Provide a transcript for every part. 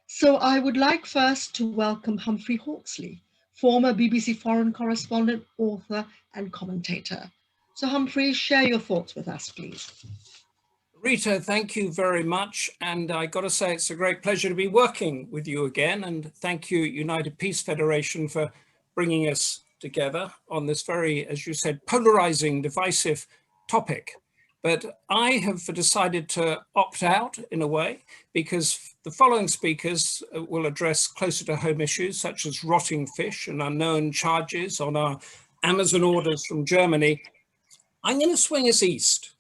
So I would like first to welcome Humphrey Hawksley, former BBC foreign correspondent, author and commentator. So Humphrey, share your thoughts with us, please. Rita, thank you very much. And I got to say, it's a great pleasure to be working with you again. And thank you, United Peace Federation, for bringing us together on this very, as you said, polarizing, divisive topic. But I have decided to opt out in a way, because the following speakers will address closer to home issues such as rotting fish and unknown charges on our Amazon orders from Germany. I'm going to swing us east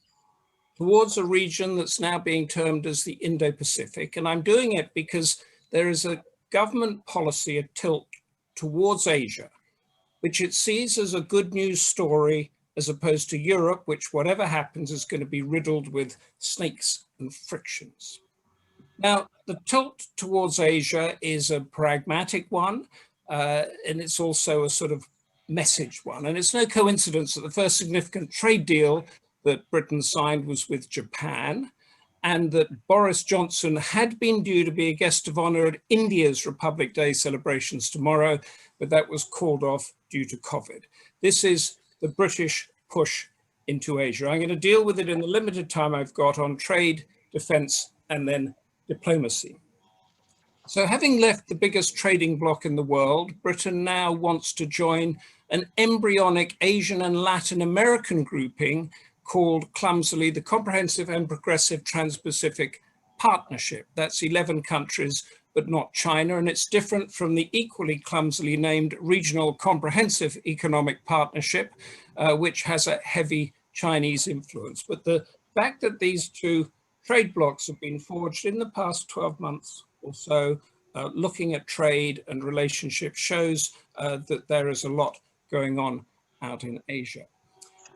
towards a region that's now being termed as the Indo-Pacific. And I'm doing it because there is a government policy, a tilt towards Asia, which it sees as a good news story, as opposed to Europe, which whatever happens is going to be riddled with snakes and frictions. Now, the tilt towards Asia is a pragmatic one, and it's also a sort of message one. And it's no coincidence that the first significant trade deal that Britain signed was with Japan, and that Boris Johnson had been due to be a guest of honor at India's Republic Day celebrations tomorrow, but that was called off due to COVID. This is the British push into Asia. I'm going to deal with it in the limited time I've got on trade, defense, and then diplomacy. So having left the biggest trading bloc in the world, Britain now wants to join an embryonic Asian and Latin American grouping called clumsily the Comprehensive and Progressive Trans-Pacific Partnership. That's 11 countries, but not China. And it's different from the equally clumsily named Regional Comprehensive Economic Partnership, which has a heavy Chinese influence. But the fact that these two trade blocs have been forged in the past 12 months or so, looking at trade and relationships, shows that there is a lot going on out in Asia.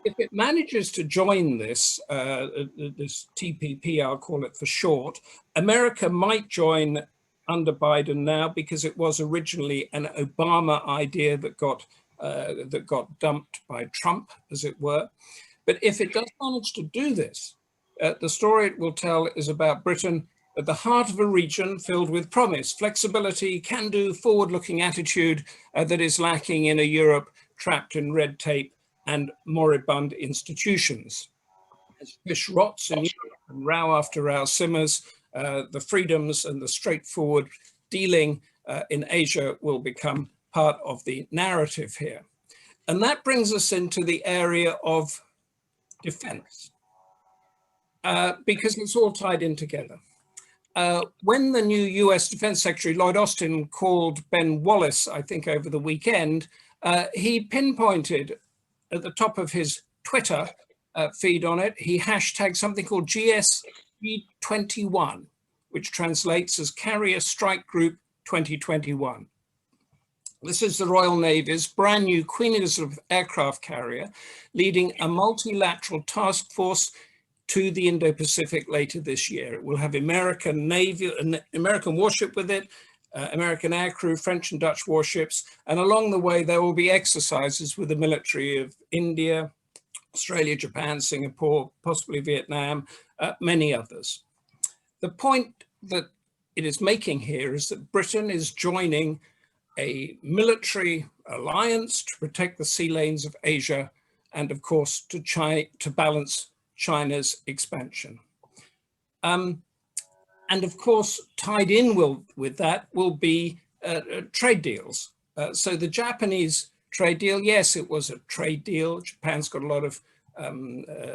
If it manages to join this, this TPP, I'll call it for short, America might join under Biden now, because it was originally an Obama idea that got dumped by Trump, as it were. But if it does manage to do this, the story it will tell is about Britain at the heart of a region filled with promise, flexibility, can-do, forward-looking attitude that is lacking in a Europe trapped in red tape and moribund institutions. As fish rots in Europe and row after row simmers, the freedoms and the straightforward dealing in Asia will become part of the narrative here. And that brings us into the area of defense, because it's all tied in together. When the new US Defense Secretary, Lloyd Austin, called Ben Wallace, I think over the weekend, he pinpointed at the top of his Twitter feed on it, he hashtagged something called GSG21, which translates as Carrier Strike Group 2021. This is the Royal Navy's brand new Queen Elizabeth aircraft carrier, leading a multilateral task force to the Indo-Pacific later this year. It will have American Navy, an American warship with it, American aircrew, French and Dutch warships, and along the way there will be exercises with the military of India, Australia, Japan, Singapore, possibly Vietnam, many others. The point that it is making here is that Britain is joining a military alliance to protect the sea lanes of Asia and, of course, to balance China's expansion. And of course, tied in with that will be trade deals. So the Japanese trade deal, yes, it was a trade deal. Japan's got a lot of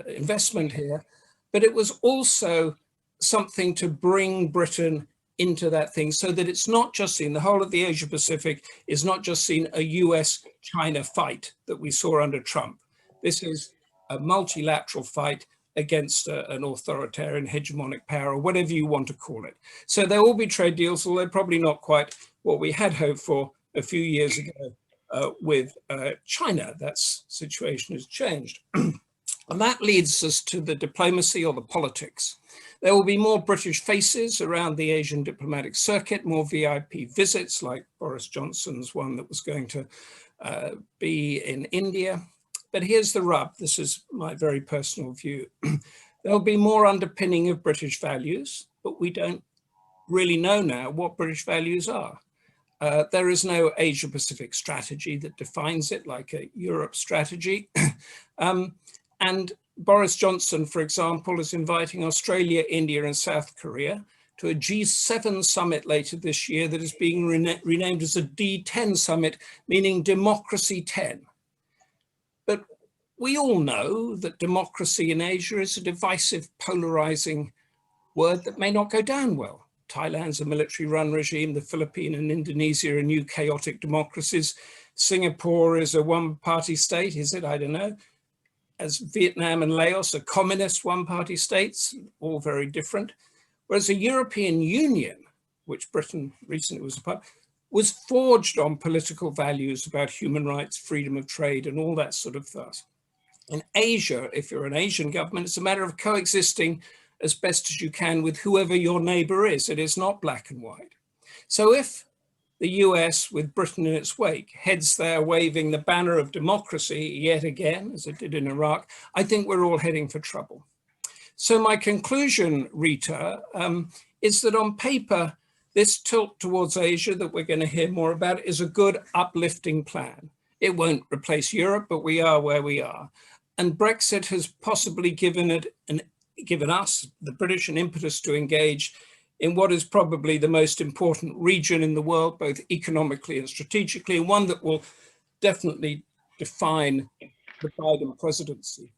investment here, but it was also something to bring Britain into that thing, so that it's not just seen, the whole of the Asia Pacific is not just seen a US-China fight that we saw under Trump. This is a multilateral fight against an authoritarian hegemonic power, or whatever you want to call it. So there will be trade deals, although probably not quite what we had hoped for a few years ago with China. That situation has changed. And that leads us to the diplomacy or the politics. There will be more British faces around the Asian diplomatic circuit, more VIP visits like Boris Johnson's one that was going to be in India. But here's the rub. This is my very personal view. There'll be more underpinning of British values, but we don't really know now what British values are. There is no Asia-Pacific strategy that defines it, like a Europe strategy. And Boris Johnson, for example, is inviting Australia, India, and South Korea to a G7 summit later this year that is being renamed as a D10 summit, meaning democracy 10. But we all know that democracy in Asia is a divisive, polarizing word that may not go down well. Thailand's a military-run regime. The Philippines and Indonesia are new chaotic democracies. Singapore is a one-party state, is it? I don't know. As Vietnam and Laos are communist one-party states, all very different. Whereas the European Union, which Britain recently was a part, was forged on political values about human rights, freedom of trade, and all that sort of stuff. In Asia, if you're an Asian government, it's a matter of coexisting as best as you can with whoever your neighbor is. It is not black and white. So if the US, with Britain in its wake, heads there waving the banner of democracy yet again, as it did in Iraq, I think we're all heading for trouble. So my conclusion, Rita, is that on paper, this tilt towards Asia that we're going to hear more about is a good uplifting plan. It won't replace Europe, but we are where we are. And Brexit has possibly given us, the British, an impetus to engage in what is probably the most important region in the world, both economically and strategically, and one that will definitely define the Biden presidency.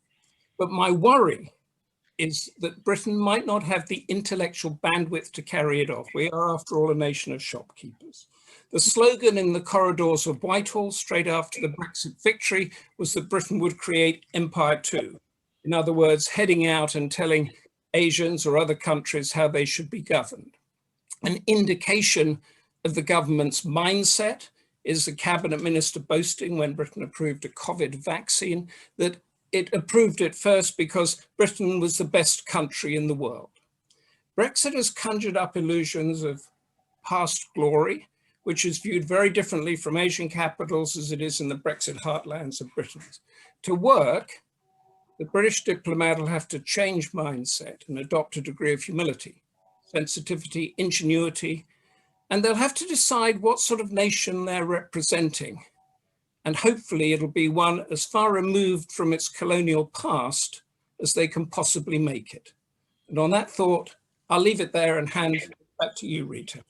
But my worry is that Britain might not have the intellectual bandwidth to carry it off. We are, after all, a nation of shopkeepers. The slogan in the corridors of Whitehall straight after the Brexit victory was that Britain would create Empire 2. In other words, heading out and telling Asians or other countries how they should be governed. An indication of the government's mindset is the cabinet minister boasting when Britain approved a COVID vaccine that it approved it first because Britain was the best country in the world. Brexit has conjured up illusions of past glory, which is viewed very differently from Asian capitals as it is in the Brexit heartlands of Britain. To work, the British diplomat will have to change mindset and adopt a degree of humility, sensitivity, ingenuity, and they'll have to decide what sort of nation they're representing. And hopefully it'll be one as far removed from its colonial past as they can possibly make it. And on that thought, I'll leave it there and hand back to you, Rita.